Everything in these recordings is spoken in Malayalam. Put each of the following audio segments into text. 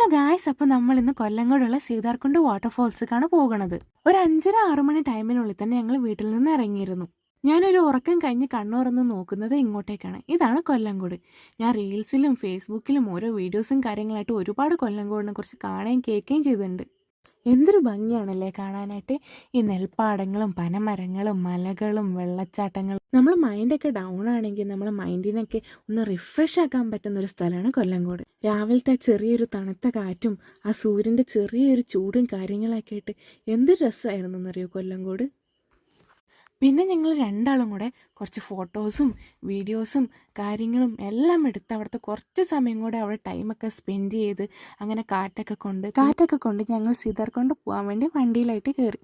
ഹലോ ഗായ്സ്, അപ്പോൾ നമ്മൾ ഇന്ന് കൊല്ലങ്കോടുള്ള സീതാർകുണ്ട് വാട്ടർഫോൾസിലേക്കാണ് പോകുന്നത്. ഒരു 5:30-6 മണി ടൈമിനുള്ളിൽ തന്നെ ഞങ്ങൾ വീട്ടിൽ നിന്ന് ഇറങ്ങിയിരുന്നു. ഞാനൊരു ഉറക്കം കഴിഞ്ഞ് കണ്ണുറന്ന് നോക്കുന്നത് ഇങ്ങോട്ടേക്കാണ്. ഇതാണ് കൊല്ലങ്കോട്. ഞാൻ റീൽസിലും ഫേസ്ബുക്കിലും ഓരോ വീഡിയോസും കാര്യങ്ങളായിട്ട് ഒരുപാട് കൊല്ലങ്കോടിനെ കുറിച്ച് കാണുകയും കേൾക്കുകയും ചെയ്തിട്ടുണ്ട്. എന്തൊരു ഭംഗിയാണല്ലേ കാണാനായിട്ട്. ഈ നെൽപ്പാടങ്ങളും പനമരങ്ങളും മലകളും വെള്ളച്ചാട്ടങ്ങളും. നമ്മൾ മൈൻഡൊക്കെ ഡൗൺ ആണെങ്കിൽ നമ്മളെ മൈൻഡിനൊക്കെ ഒന്ന് റിഫ്രഷ് ആക്കാൻ പറ്റുന്ന ഒരു സ്ഥലമാണ് കൊല്ലങ്കോട്. രാവിലത്തെ ചെറിയൊരു തണുത്ത കാറ്റും ആ സൂര്യൻ്റെ ചെറിയൊരു ചൂടും കാര്യങ്ങളൊക്കെ ആയിട്ട് എന്തൊരു രസമായിരുന്നു എന്നറിയോ കൊല്ലങ്കോട്. പിന്നെ ഞങ്ങൾ രണ്ടാളും കൂടെ കുറച്ച് ഫോട്ടോസും വീഡിയോസും കാര്യങ്ങളും എല്ലാം എടുത്ത് അവിടുത്തെ കുറച്ച് സമയം കൂടെ അവിടെ ടൈമൊക്കെ സ്പെൻഡ് ചെയ്ത് അങ്ങനെ കാറ്റൊക്കെ കൊണ്ട് ഞങ്ങൾ സീതാർകുണ്ട് പോകാൻ വേണ്ടി വണ്ടിയിലായിട്ട് കയറി.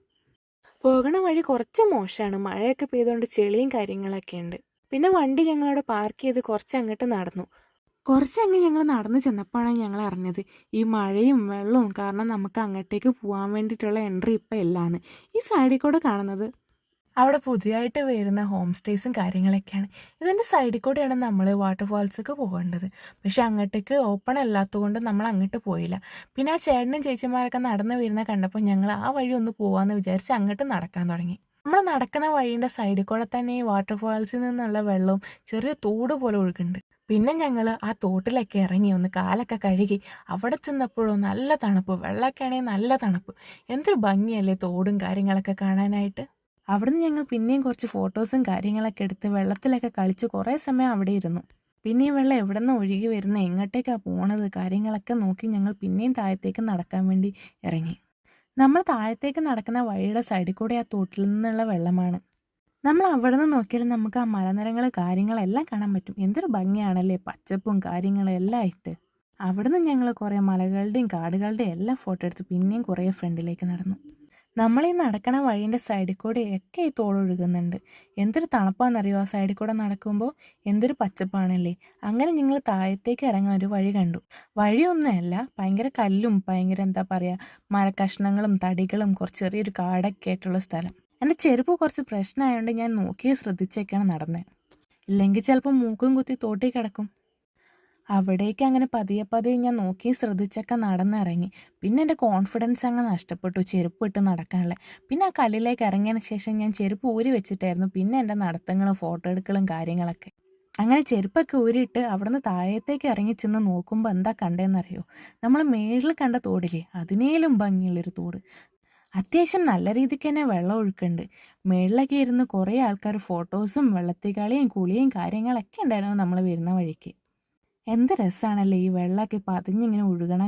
പോകണ വഴി കുറച്ച് മോശമാണ്, മഴയൊക്കെ പെയ്തുകൊണ്ട് ചെളിയും കാര്യങ്ങളൊക്കെ ഉണ്ട്. പിന്നെ വണ്ടി ഞങ്ങളവിടെ പാർക്ക് ചെയ്ത് കുറച്ച് അങ്ങോട്ട് നടന്നു. ഞങ്ങൾ നടന്നു ചെന്നപ്പോഴാണ് ഞങ്ങൾ അറിഞ്ഞത് ഈ മഴയും വെള്ളവും കാരണം നമുക്ക് അങ്ങോട്ടേക്ക് പോകാൻ വേണ്ടിയിട്ടുള്ള എൻട്രി ഇപ്പം ഇല്ലാന്ന്. ഈ സൈഡിൽ കൂടെ കാണുന്നത് അവിടെ പുതിയതായിട്ട് വരുന്ന ഹോം സ്റ്റേസും കാര്യങ്ങളൊക്കെയാണ്. ഇതിൻ്റെ സൈഡിൽ കൂടെയാണ് നമ്മൾ വാട്ടർഫാൾസൊക്കെ പോകേണ്ടത്. പക്ഷെ അങ്ങോട്ടേക്ക് ഓപ്പൺ അല്ലാത്തതുകൊണ്ട് നമ്മൾ അങ്ങോട്ട് പോയില്ല. പിന്നെ ആ ചേട്ടനും ചേച്ചിമാരൊക്കെ നടന്ന് വരുന്ന കണ്ടപ്പോൾ ഞങ്ങൾ ആ വഴി ഒന്ന് പോകാമെന്ന് വിചാരിച്ച് അങ്ങോട്ട് നടക്കാൻ തുടങ്ങി. നമ്മൾ നടക്കുന്ന വഴീൻ്റെ സൈഡിൽ കൂടെ തന്നെ ഈ വാട്ടർഫാൾസിൽ നിന്നുള്ള വെള്ളവും ചെറിയ തോട് പോലെ ഒഴുകുന്നുണ്ട്. പിന്നെ ഞങ്ങൾ ആ തോട്ടിലൊക്കെ ഇറങ്ങി ഒന്ന് കാലൊക്കെ കഴുകി അവിടെ ചെന്നപ്പോഴോ നല്ല തണുപ്പ്, വെള്ളമൊക്കെ ആണെങ്കിൽ നല്ല തണുപ്പ്. എന്തൊരു ഭംഗിയല്ലേ തോടും കാര്യങ്ങളൊക്കെ കാണാനായിട്ട്. അവിടുന്ന് ഞങ്ങൾ പിന്നെയും കുറച്ച് ഫോട്ടോസും കാര്യങ്ങളൊക്കെ എടുത്ത് വെള്ളത്തിലൊക്കെ കളിച്ച് കുറേ സമയം അവിടെ ഇരുന്നു. പിന്നെ ഈ വെള്ളം എവിടെ നിന്ന് ഒഴുകി വരുന്ന എങ്ങോട്ടേക്കാണ് പോണത് കാര്യങ്ങളൊക്കെ നോക്കി ഞങ്ങൾ പിന്നെയും താഴത്തേക്ക് നടക്കാൻ വേണ്ടി ഇറങ്ങി. നമ്മൾ താഴത്തേക്ക് നടക്കുന്ന വഴിയുടെ സൈഡിൽ കൂടെ ആ തോട്ടിൽ നിന്നുള്ള വെള്ളമാണ്. നമ്മൾ അവിടെ നിന്ന് നോക്കിയാൽ നമുക്ക് ആ മലനിരകൾ കാര്യങ്ങളെല്ലാം കാണാൻ പറ്റും. എന്തൊരു ഭംഗിയാണല്ലേ, പച്ചപ്പും കാര്യങ്ങളും എല്ലാം ആയിട്ട്. അവിടുന്ന് ഞങ്ങൾ കുറേ മലകളുടെയും കാടുകളുടെയും എല്ലാം ഫോട്ടോ എടുത്ത് പിന്നെയും കുറേ ഫ്രണ്ടിലേക്ക് നടന്നു. നമ്മൾ ഈ നടക്കണ വഴീൻ്റെ സൈഡിൽ കൂടെ ഒക്കെ ഈ തോടൊഴുകുന്നുണ്ട്. എന്തൊരു തണുപ്പാണെന്നറിയോ ആ സൈഡിൽ കൂടെ നടക്കുമ്പോൾ. എന്തൊരു പച്ചപ്പാണല്ലേ. അങ്ങനെ ഞങ്ങൾ താഴത്തേക്ക് ഇറങ്ങാൻ ഒരു വഴി കണ്ടു. വഴിയൊന്നുമല്ല, ഭയങ്കര കല്ലും ഭയങ്കര എന്താ പറയുക മരക്കഷ്ണങ്ങളും തടികളും കുറച്ച് ചെറിയൊരു കാടൊക്കെ ആയിട്ടുള്ള സ്ഥലം. എൻ്റെ ചെരുപ്പ് കുറച്ച് പ്രശ്നമായതുകൊണ്ട് ഞാൻ നോക്കി ശ്രദ്ധിച്ചൊക്കെയാണ് നടന്നത്. ഇല്ലെങ്കിൽ ചിലപ്പോൾ മൂക്കും കുത്തി തോട്ടി കിടക്കും. അവിടേക്ക് അങ്ങനെ പതിയെ ഞാൻ നോക്കി ശ്രദ്ധിച്ചൊക്കെ നടന്നിറങ്ങി. പിന്നെ എൻ്റെ കോൺഫിഡൻസ് അങ്ങ് നഷ്ടപ്പെട്ടു ചെരുപ്പ് ഇട്ട് നടക്കാനുള്ള. പിന്നെ ആ കല്ലിലേക്ക് ഇറങ്ങിയതിന് ശേഷം ഞാൻ ചെരുപ്പ് ഊരി വെച്ചിട്ടായിരുന്നു പിന്നെ എൻ്റെ നടത്തങ്ങളും ഫോട്ടോ എടുക്കലും കാര്യങ്ങളൊക്കെ. അങ്ങനെ ചെരുപ്പൊക്കെ ഊരിയിട്ട് അവിടുന്ന് താഴത്തേക്ക് ഇറങ്ങി ചെന്ന് നോക്കുമ്പോൾ എന്താ കണ്ടതെന്നറിയോ, നമ്മൾ മേളിൽ കണ്ട തോടില്ലേ അതിനേലും ഭംഗിയുള്ളൊരു തോട്. അത്യാവശ്യം നല്ല രീതിക്ക് തന്നെ വെള്ളം ഒഴുക്കുന്നുണ്ട്. മേളിലൊക്കെ ഇരുന്ന് കുറേ ആൾക്കാർ ഫോട്ടോസും വെള്ളത്തിൽ കളിയും കുളിയും കാര്യങ്ങളൊക്കെ ഉണ്ടായിരുന്നു നമ്മൾ വരുന്ന വഴിക്ക്. എന്ത് രസമാണല്ലേ ഈ വെള്ളമൊക്കെ പതിഞ്ഞിങ്ങനെ ഒഴുകണ